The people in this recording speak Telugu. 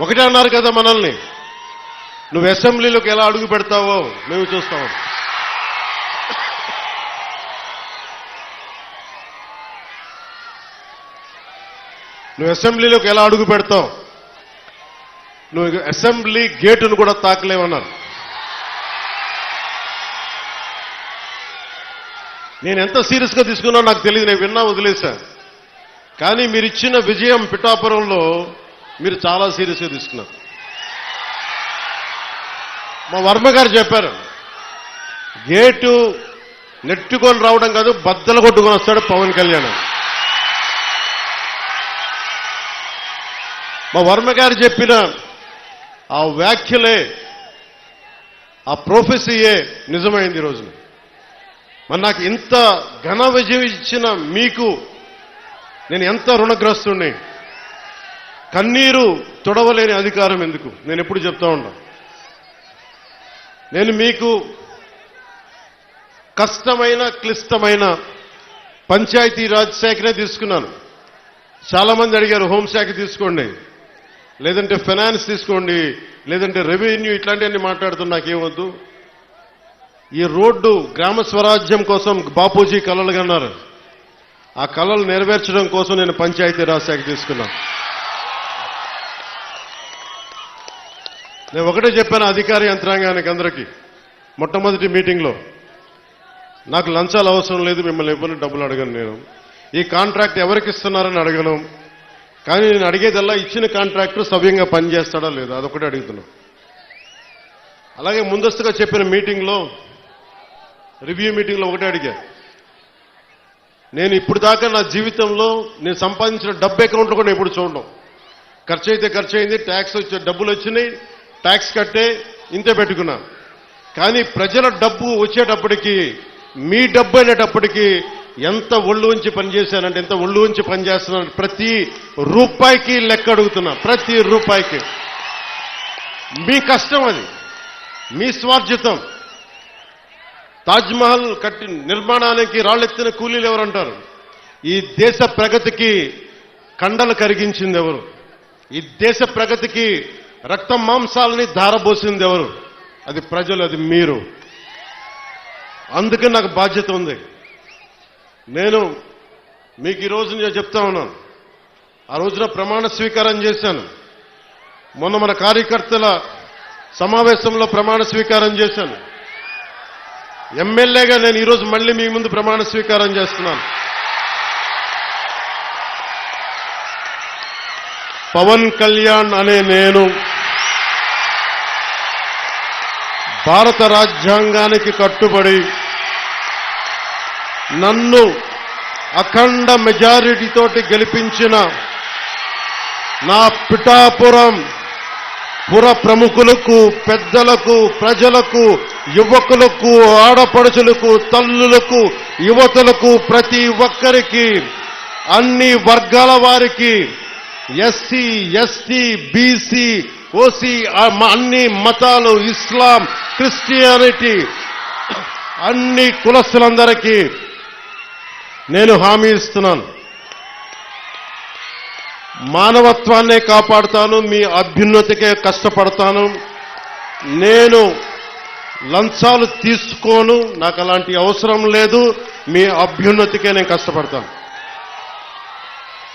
ఒకటే అన్నారు కదా మనల్ని, నువ్వు అసెంబ్లీలోకి ఎలా అడుగు పెడతావో మేము చూస్తాం. నువ్వు అసెంబ్లీలోకి ఎలా అడుగు పెడతావు, నువ్వు అసెంబ్లీ గేటును కూడా తాకలేవన్నారు. నేను ఎంత సీరియస్గా తీసుకున్నా నాకు తెలియదు, నేను విన్నా వదిలేశాను. కానీ మీరు ఇచ్చిన విజయం పిఠాపురంలో మీరు చాలా సీరియస్గా తీసుకున్నారు. మా వర్మ గారు చెప్పారు, గేటు నెట్టుకొని రావడం కాదు, బద్దలు కొట్టుకొని వస్తాడు పవన్ కళ్యాణ్. మా వర్మ గారు చెప్పిన ఆ వ్యాఖ్యలే, ఆ ప్రొఫెసీయే నిజమైంది ఈ రోజున. మరి నాకు ఇంత ఘన విజయం ఇచ్చిన మీకు నేను ఎంత రుణగ్రస్తుణ్ణి. కన్నీరు తొడవలేని అధికారం ఎందుకు, నేను ఎప్పుడు చెప్తా ఉంటా. నేను మీకు కష్టమైన క్లిష్టమైన పంచాయతీరాజ్ శాఖనే తీసుకున్నాను. చాలా మంది అడిగారు హోంశాఖ తీసుకోండి, లేదంటే ఫైనాన్స్ తీసుకోండి, లేదంటే రెవెన్యూ, ఇట్లాంటివన్నీ మాట్లాడుతున్నా. నాకేమొద్దు. ఈ రోడ్డు గ్రామ స్వరాజ్యం కోసం బాపూజీ కలలు కన్నారు. ఆ కలలు నెరవేర్చడం కోసం నేను పంచాయతీరాజ్ శాఖ తీసుకున్నాను. నేను ఒకటే చెప్పాను అధికార యంత్రాంగానికి అందరికీ మొట్టమొదటి మీటింగ్లో, నాకు లంచాలు అవసరం లేదు, మిమ్మల్ని ఎవరిని డబ్బులు అడగను. నేను ఈ కాంట్రాక్ట్ ఎవరికి ఇస్తున్నారని అడగను. కానీ నేను అడిగేదల్లా ఇచ్చిన కాంట్రాక్టర్ సవ్యంగా పనిచేస్తాడా లేదా, అదొకటే అడుగుతున్నా. అలాగే ముందస్తుగా చెప్పిన మీటింగ్లో, రివ్యూ మీటింగ్లో ఒకటే అడిగా, నేను ఇప్పుడు దాకా నా జీవితంలో నేను సంపాదించిన డబ్బు అకౌంట్లో కూడా ఎప్పుడు చూడడం. ఖర్చు అయితే ఖర్చు అయింది, ట్యాక్స్ వచ్చే డబ్బులు వచ్చినాయి, ట్యాక్స్ కట్టే ఇంతే పెట్టుకున్నా. కానీ ప్రజల డబ్బు వచ్చేటప్పటికి, మీ డబ్బు అనేటప్పటికీ ఎంత ఒళ్ళు ఉంచి పనిచేశానంటే, ఎంత ఒళ్ళు ఉంచి పనిచేస్తున్నాను. ప్రతి రూపాయికి లెక్క అడుగుతున్నా, ప్రతి రూపాయికి. మీ కష్టం అది, మీ స్వార్జితం. తాజ్మహల్ కట్టి నిర్మాణానికి రాళ్లెత్తిన కూలీలు ఎవరంటారు? ఈ దేశ ప్రగతికి కండలు కరిగించింది ఎవరు? ఈ దేశ ప్రగతికి రక్త మాంసాలని ధారబోసింది ఎవరు? అది ప్రజలు, అది మీరు. అందుకే నాకు బాధ్యత ఉంది. నేను మీకు ఈ రోజు నేను చెప్తా ఉన్నాను, ఆ రోజున ప్రమాణ స్వీకారం చేశాను. మొన్న మన కార్యకర్తల సమావేశంలో ప్రమాణ స్వీకారం చేశాను. ఎమ్మెల్యేగా నేను ఈరోజు మళ్ళీ మీ ముందు ప్రమాణ స్వీకారం చేస్తున్నాను. పవన్ కళ్యాణ్ అనే నేను భారత రాజ్యాంగానికి కట్టుబడి నన్ను అఖండ మెజారిటీతోటి గెలిపించిన నా పిఠాపురం పుర ప్రముఖులకు, పెద్దలకు, ప్రజలకు, యువకులకు, ఆడపడుచులకు, తల్లులకు, యువతులకు, ప్రతి ఒక్కరికి, అన్ని వర్గాల వారికి, ఎస్సీ, ఎస్టీ, బీసీ, ఓసీ, అన్ని మతాలు, ఇస్లాం, క్రిస్టియానిటీ, అన్ని కులస్తులందరికీ నేను హామీ ఇస్తున్నాను. మానవత్వాన్నే కాపాడుతాను, మీ అభ్యున్నతికే కష్టపడతాను. నేను లంచాలు తీసుకోను, నాకు అలాంటి అవసరం లేదు. మీ అభ్యున్నతికే నేను కష్టపడతాను.